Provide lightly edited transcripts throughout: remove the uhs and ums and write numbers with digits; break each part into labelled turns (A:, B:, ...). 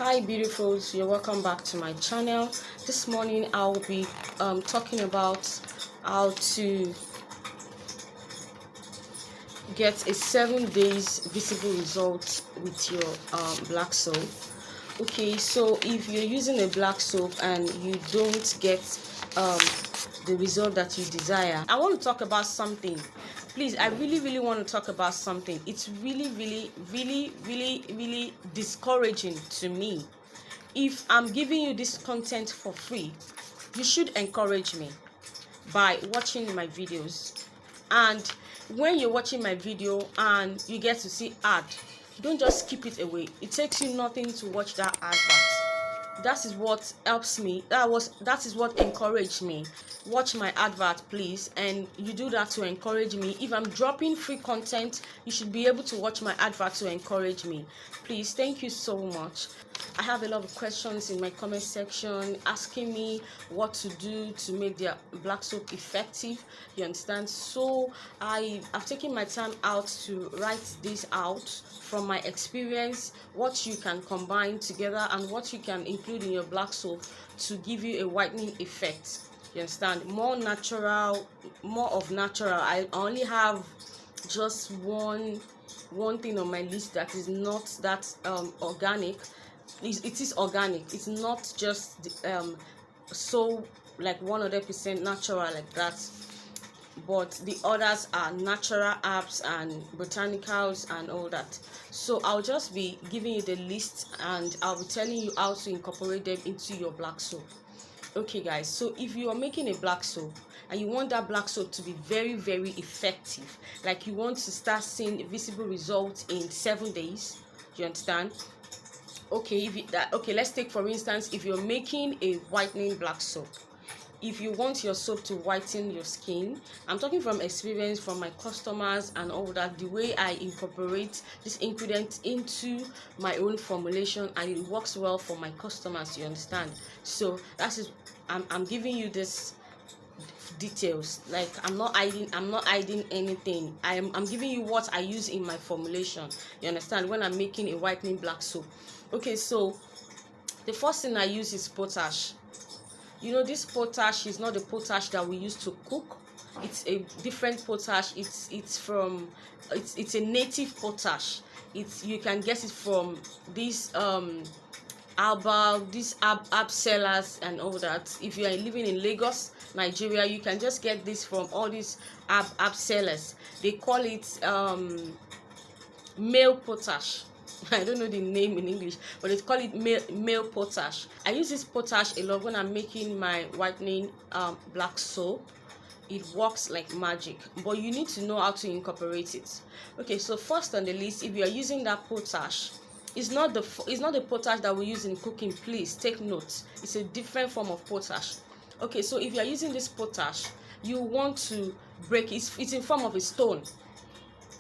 A: Hi beautifuls, you're welcome back to my channel. This morning I'll be talking about how to get a 7 days visible result with your black soap. Okay, so if you're using a black soap and you don't get the result that you desire, I want to talk about something. Please, I really want to talk about something. It's really discouraging to me. If I'm giving you this content for free, you should encourage me by watching my videos. And when you're watching my video and you get to see ad, don't just skip it away. It takes you nothing to watch that advert. That is what helps me. That is what encouraged me. Watch my advert, please, and you do that to encourage me. If I'm dropping free content, you should be able to watch my advert to encourage me. Please, thank you so much. I have a lot of questions in my comment section asking me what to do to make their black soap effective. You understand? So I've taken my time out to write this out from my experience, what you can combine together and what you can include in your black soap to give you a whitening effect. You understand? More natural, more of natural. I only have just one thing on my list that is not that organic. It is organic. It's not just so like 100% natural like that, but the others are natural herbs and botanicals and all that. So I'll just be giving you the list and I'll be telling you how to incorporate them into your black soap. Okay guys, so if you are making a black soap and you want that black soap to be very effective, like you want to start seeing visible results in 7 days, you understand? Okay, let's take for instance, if you're making a whitening black soap. If you want your soap to whiten your skin, I'm talking from experience from my customers and all that, the way I incorporate this ingredient into my own formulation, and it works well for my customers, you understand? So that is, I'm giving you this details. Like I'm not hiding anything. I'm giving you what I use in my formulation, you understand, when I'm making a whitening black soap. Okay, so the first thing I use is potash. You know, this potash is not the potash that we use to cook. It's a different potash. It's a native potash. You can get it from these herb sellers and all that. If you are living in Lagos, Nigeria, you can just get this from all these herb sellers. They call it male potash. I don't know the name in English, but they call it male potash. I use this potash a lot when I'm making my whitening black soap. It works like magic, but you need to know how to incorporate it. Okay, so first on the list, if you are using that potash, it's not the potash that we use in cooking. Please take note, it's a different form of potash. Okay, so if you are using this potash, you want to break it. It's in form of a stone.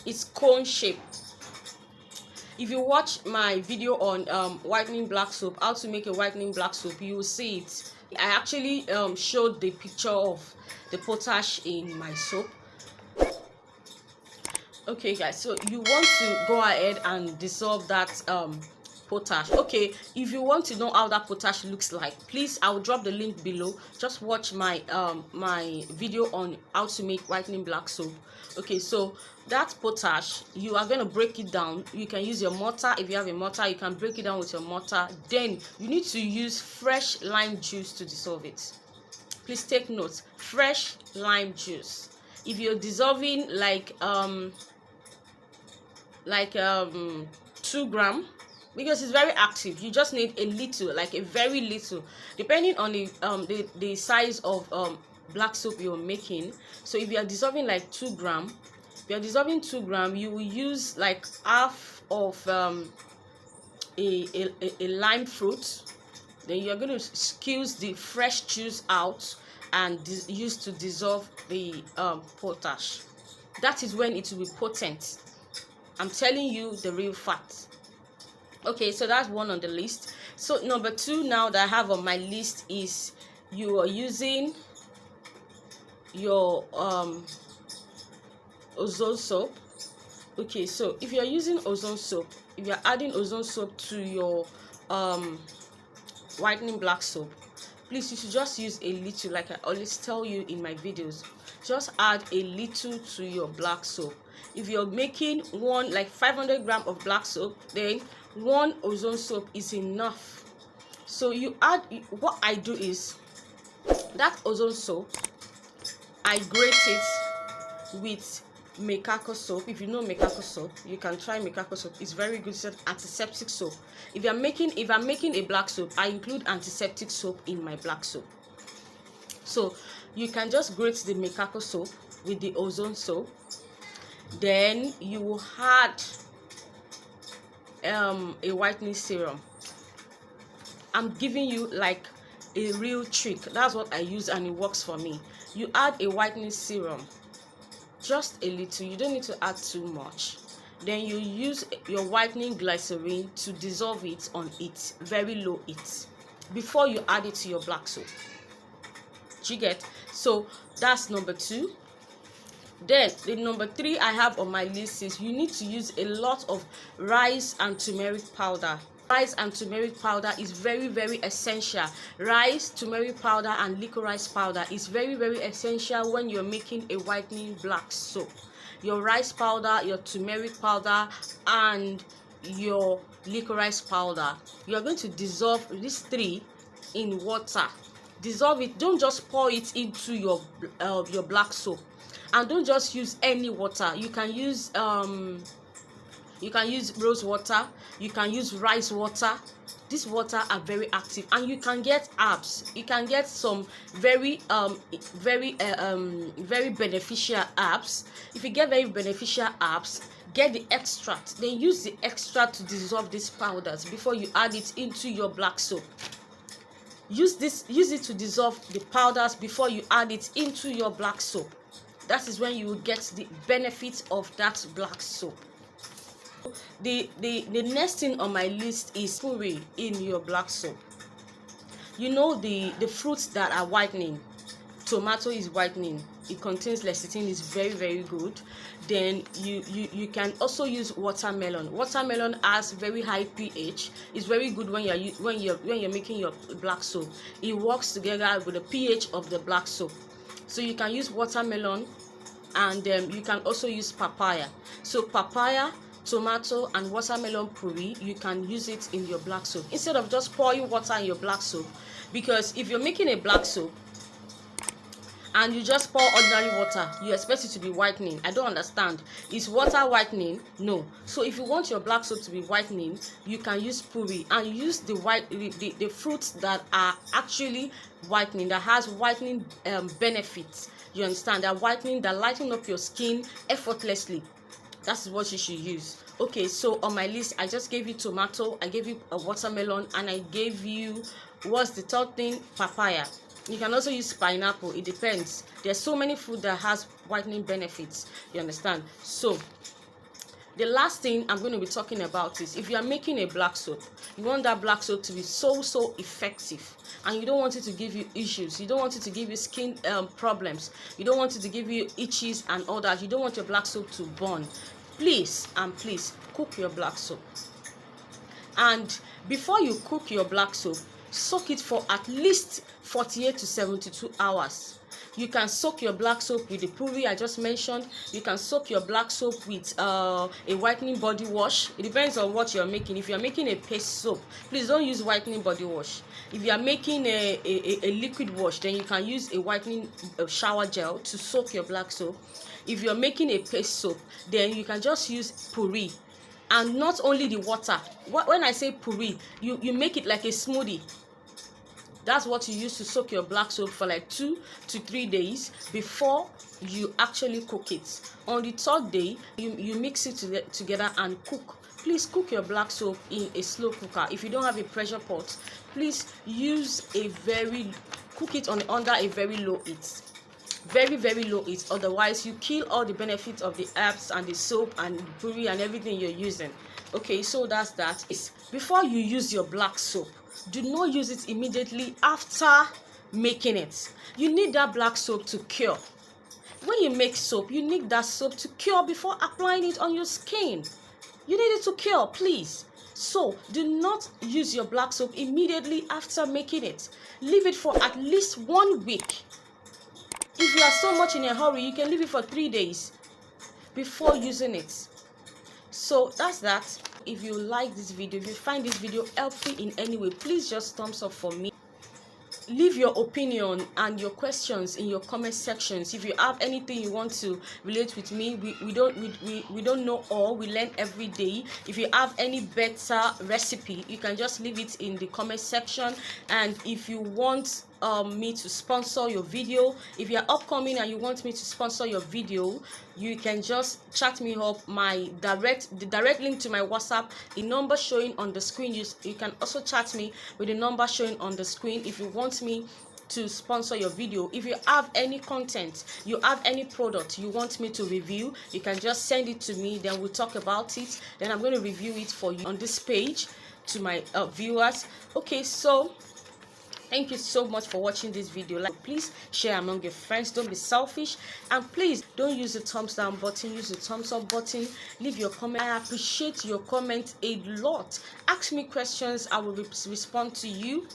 A: It's cone shape. If you watch my video on whitening black soap, how to make a whitening black soap, you will see it. I actually showed the picture of the potash in my soap. Okay guys, so you want to go ahead and dissolve that potash. Okay, if you want to know how that potash looks like, please, I'll drop the link below. Just watch my my video on how to make whitening black soap. Okay, so that potash, you are going to break it down. You can use your mortar. If you have a mortar, you can break it down with your mortar. Then you need to use fresh lime juice to dissolve it. Please take note, fresh lime juice. If you're dissolving like 2 grams, because it's very active, you just need a little, like a very little, depending on the size of black soap you're making. So if you are dissolving like 2 grams, if you're dissolving 2 grams, you will use like half of a lime fruit. Then you're going to squeeze the fresh juice out and use to dissolve the potash. That is when it will be potent. I'm telling you the real fact. Okay, so that's one on the list. So number 2 now that I have on my list is you are using your ozone soap. Okay, so if you are using ozone soap, if you are adding ozone soap to your whitening black soap, please, you should just use a little. Like I always tell you in my videos, just add a little to your black soap. If you're making one, like 500 grams of black soap, then one ozone soap is enough. So you add, what I do is, that ozone soap, I grate it with Mekako soap. If you know Mekako soap, you can try Mekako soap. It's very good. It's an antiseptic soap. If I'm making a black soap, I include antiseptic soap in my black soap. So you can just grate the Mekako soap with the ozone soap. Then you will add a whitening serum. I'm giving you like a real trick. That's what I use and it works for me. You add a whitening serum, just a little. You don't need to add too much. Then you use your whitening glycerin to dissolve it on it, very low heat, before you add it to your black soap. Do you get? So that's number 2. Then the number 3 I have on my list is you need to use a lot of rice and turmeric powder. Rice and turmeric powder is very, very essential. Rice, turmeric powder, and licorice powder is very, very essential when you're making a whitening black soap. Your rice powder, your turmeric powder, and your licorice powder, you're going to dissolve these 3 in water. Dissolve it. Don't just pour it into your black soap, and don't just use any water. You can use rose water, you can use rice water. These water are very active, and you can get herbs. You can get some very beneficial herbs. If you get very beneficial herbs, get the extract. Then use the extract to dissolve these powders before you add it into your black soap. Use it to dissolve the powders before you add it into your black soap. That is when you will get the benefit of that black soap. The next thing on my list is puree in your black soap. You know the fruits that are whitening. Tomato is whitening. It contains lecithin. Is very, very good. Then you can also use watermelon. Watermelon has very high pH. It's very good when you're making your black soap. It works together with the pH of the black soap. So you can use watermelon, and you can also use papaya. So papaya, tomato, and watermelon puree, you can use it in your black soap instead of just pouring water in your black soap. Because if you're making a black soap and you just pour ordinary water, you expect it to be whitening. I don't understand. Is water whitening? No. So if you want your black soap to be whitening, you can use puree and use the fruits that are actually whitening, that has whitening benefits. You understand? That whitening, that lighten up your skin effortlessly. That's what you should use. Okay, so on my list, I just gave you tomato, I gave you a watermelon, and I gave you, what's the third thing? Papaya. You can also use pineapple. It depends. There's so many food that has whitening benefits. You understand? So the last thing I'm going to be talking about is, if you are making a black soap, you want that black soap to be so effective, and you don't want it to give you issues. You don't want it to give you skin problems. You don't want it to give you itches and all that. You don't want your black soap to burn. Please cook your black soap. And before you cook your black soap, soak it for at least 48 to 72 hours. You can soak your black soap with the puree I just mentioned. You can soak your black soap with a whitening body wash. It depends on what you're making. If you're making a paste soap, please don't use whitening body wash. If you are making a liquid wash, then you can use a whitening shower gel to soak your black soap. If you're making a paste soap, then you can just use puree. And not only the water. When I say puree, you make it like a smoothie. That's what you use to soak your black soap for like 2 to 3 days before you actually cook it. On the 3rd day, you mix it together and cook. Please cook your black soap in a slow cooker. If you don't have a pressure pot, please cook it under a very low heat. Very low heat. Otherwise, you kill all the benefits of the herbs and the soap and the puree and everything you're using. Okay, so that's that. Before you use your black soap, do not use it immediately after making it. You need that black soap to cure. When you make soap, you need that soap to cure before applying it on your skin. You need it to cure, please. So do not use your black soap immediately after making it. Leave it for at least 1 week. If you are so much in a hurry, you can leave it for 3 days before using it. So that's that. If you like this video, if you find this video helpful in any way, please just thumbs up for me. Leave your opinion and your questions in your comment sections. If you have anything you want to relate with me, we don't know all, we learn every day. If you have any better recipe, you can just leave it in the comment section. And if you want me to sponsor your video, if you are upcoming and you want me to sponsor your video, you can just chat me up. The direct link to my WhatsApp, the number showing on the screen. You can also chat me with the number showing on the screen if you want me to sponsor your video. If you have any content, you have any product you want me to review, you can just send it to me, then we'll talk about it. Then I'm going to review it for you on this page to my viewers. Okay, so thank you so much for watching this video. Please share among your friends. Don't be selfish, and please don't use the thumbs down button, use the thumbs up button. Leave your comment. I appreciate your comment a lot. Ask me questions, I will respond to you.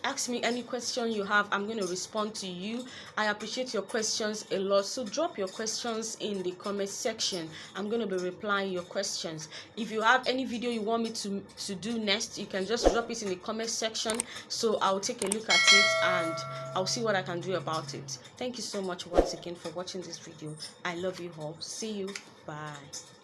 A: Ask me any question you have, I'm going to respond to you. I appreciate your questions a lot, so drop your questions in the comment section. I'm going to be replying your questions. If you have any video you want me to do next, you can just drop it in the comment section, so I'll take a look at it and I'll see what I can do about it. Thank you so much once again for watching this video. I love you all. See you. Bye.